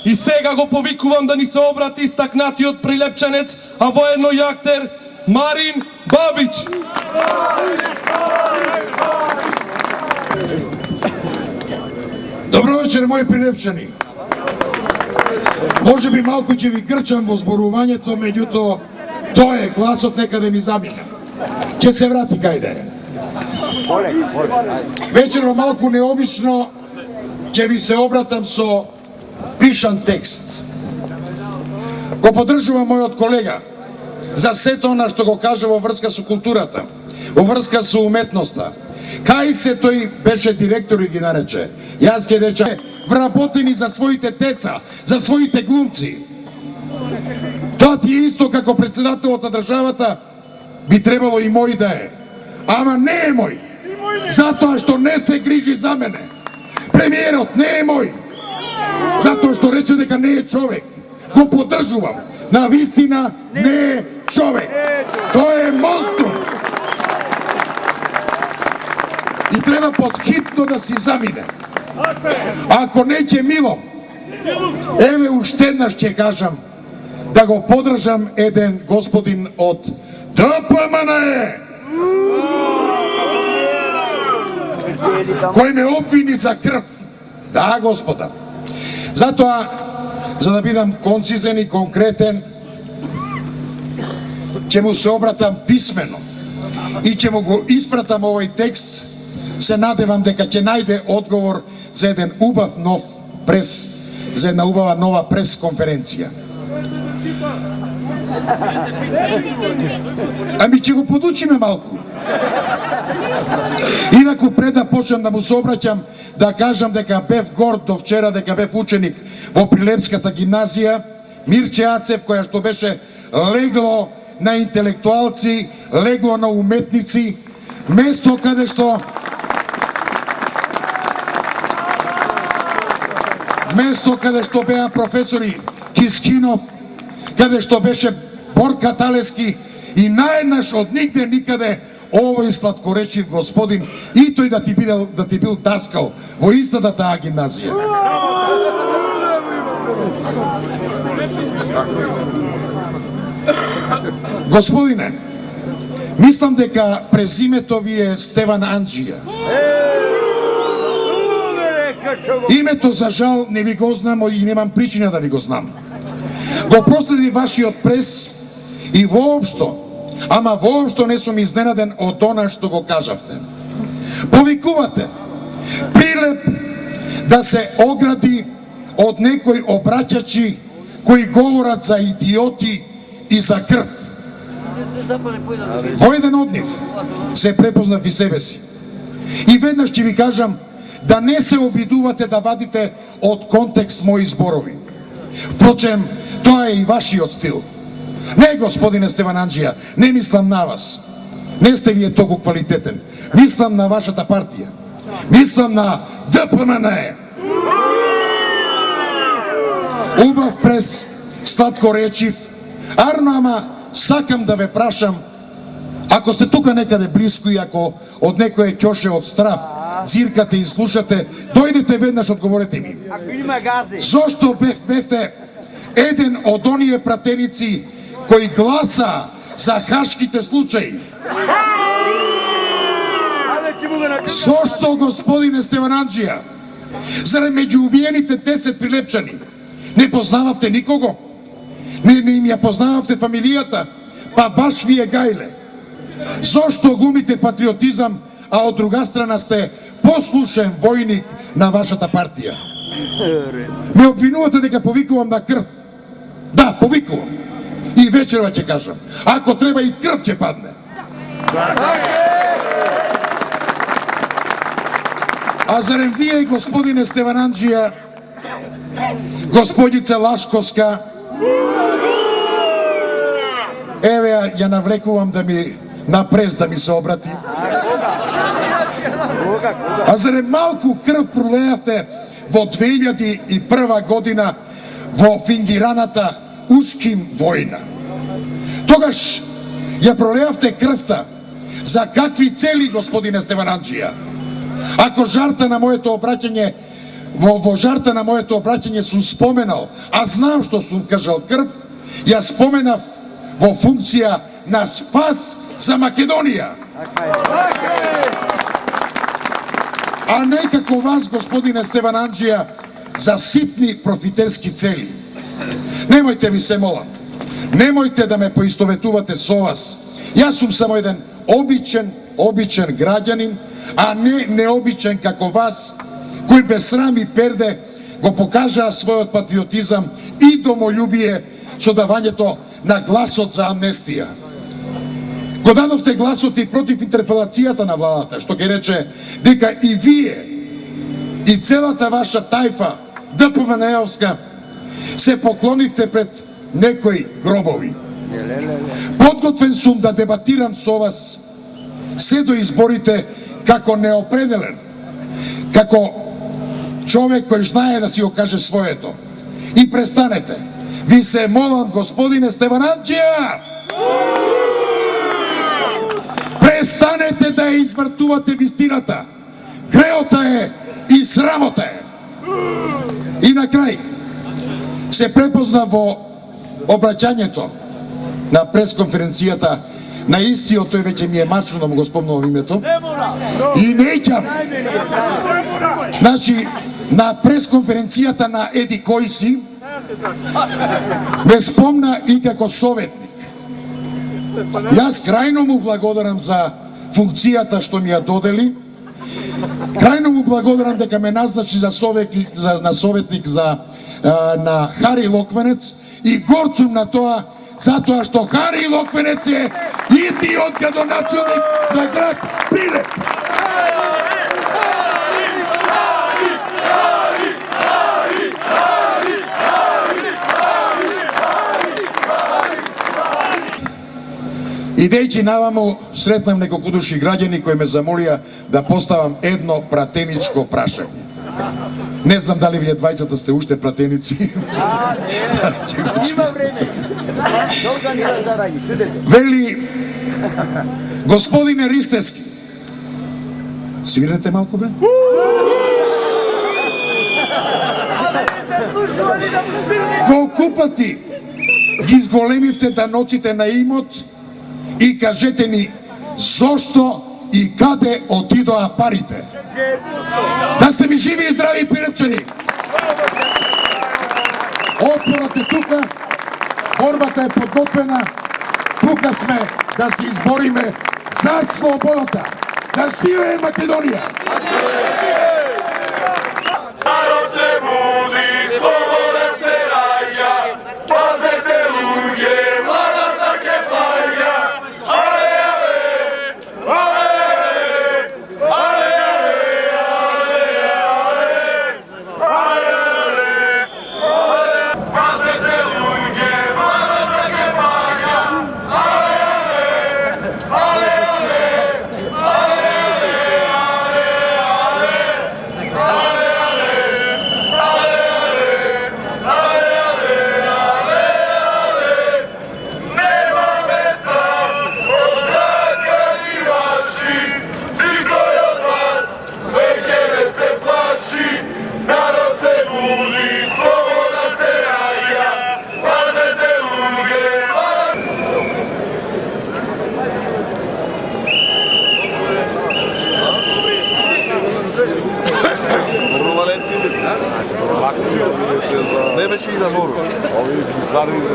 И сега го повикувам да ни се обрати истакнатиот прилепченец, а воено и актер Марин Бабич. Добро вечер, мои прилепчани. Може би малку ќе ви грчам во зборувањето, меѓуто тоа е гласот некаде ми замина. Ќе се врати кајде е. Вечерва малку необично ќе ви се обратам со пишан текст. Го поддржувам мојот колега за сето она што го кажа во врска со културата, во врска со уметноста. Кај се тој беше директор и ги нарече. Јас ги рече вработени за своите деца, за своите глумци. Тоа ти е исто како председателот на државата, би требало и мој да е. Ама не е мој, затоа што не се грижи за мене. Премиерот не е мој, затоа што рече дека не е човек. Го поддржувам. На вистина не е човек. Тој е монструм. И треба подхитно да си замине. Ако не ќе милом, еве уште еднаш ќе кажам, да го поддржам еден господин од ДПМН, кој ме обвини за крв. Да, господа. Затоа, за да бидам концизен и конкретен, ќе му се обратам писмено и ќе му го испратам овој текст. Се надевам дека ќе најде одговор за еден убав нов прес, за една убава нова прес-конференција. Ами ќе го подучиме малку. Инаку пред да почнам да му се обраќам, да кажам дека бев горд до вчера, дека бев ученик во Прилепската гимназија, Мирче Ацев, која што беше легло на интелектуалци, легло на уметници, место каде што беа професори Кискинов, каде што беше Борка Талески и наеднаш од нигде никаде овој сладкоречив господин и тој да ти бил даскал во истата таа гимназија. Господине, мислам дека презимето ви е Стеван Анџија. Името, за жал, не ви го знам и немам причина да ви го знам. Го проследи вашиот прес и воопшто, ама воопшто не сум изненаден од она што го кажавте. Повикувате Прилеп да се огради од некои обраќачи кои говорат за идиоти и за крв. Во еден од нив се препознав и себе си. И веднаш ќе ви кажам да не се обидувате да вадите од контекст мои зборови. Впрочем, тоа е и вашиот стил. Не, господине Стеван Анџија, не мислам на вас. Не сте вие толку квалитетен. Мислам на вашата партија. Мислам на ДПМН. Убав прес, сладкоречив. Арно, ама сакам да ве прашам, ако сте тука некаде близко и ако од некој ќоше од страв зиркате и слушате, дојдете веднаш, одговорете ми. Зошто бевте еден од оние пратеници кои гласа за хашките случаи? Зошто, господине Стеван Анџија? Заради меѓу убиените 10 прилепчани не познававте никого? Не им ја познававте фамилијата? Па баш вие гајле. Зошто глумите патриотизам, а од друга страна сте послушен војник на вашата партија? Ме обвинувате дека повикувам на крв. Да, повикувам. И вечерва ќе кажам. Ако треба и крв ќе падне. А зарем вие, господине Стеван Анџија, господица Лашковска, еве ја навлекувам да ми напрез да ми се обрати. А зарем малку крв пролеавте во 2001 година во фингираната Ушким војна. Тогаш ја пролеавте крвта за какви цели, господине Стеван Анџија? Ако жарта на моето обраќање во жарта на моето обраќање сум споменал, а знам што сум кажал крв, ја споменав во функција на спас за Македонија. А не како вас, господине Стеван Анџија, за ситни профитерски цели. Немојте ви се молам, немојте да ме поистоветувате со вас. Јас сум само еден обичен граѓанин, а не необичен како вас, кој без срам и перде го покажаа својот патриотизам и домољубие со давањето на гласот за амнестија. Го дадовте гласот и против интерпелацијата на владата, што ќе рече дека и вие, и целата ваша тајфа, ДПМНЕ-овска, се поклонивте пред некои гробови. Подготвен сум да дебатирам со вас се до изборите како неопределен, како човек кој знае да си го каже своето. И престанете. Ви се молам, господине Стеван Анџија, престанете да ја извртувате вистината. Греота е и срамота е. И на крај, се препозна во обраќањето на пресконференцијата на истиот, тој веќе ми е мачно да му го спомнувам името. И неќам. Значи, на пресконференцијата на Еди кој си, ме спомна и како советник. Јас крајно му благодарам за функцијата што ми ја додели. Крајно му благодарам дека ме назначи за советник на Хари Локвенец и горд сум на тоа, затоа што Хари Локвенец е идиот градоначелник на град Прилеп. Идејќи наваму, сретнам неколку души граѓани кои ме замолија да поставам едно пратеничко прашање. Не знам дали вие двајцата сте уште пратеници. Вели, господине Ристевски, свирнете малку бе? Колку пати ги изголемивте даноците на имот и кажете ни зошто и каде отидоа парите? Да сте ми живи и здрави, прилепчани! Отпорот е тука, борбата е подготвена, тука сме да се избориме за слободата. Да живее Македонија! Народ се буди, слобода се раѓа, пазете луѓе, владата ке паѓа. Але, але, але, пазете луѓе, владата ке паѓа. Народ се буди, слобода се раѓа, пазете луѓе, Не беше и да мору. Ови изградили да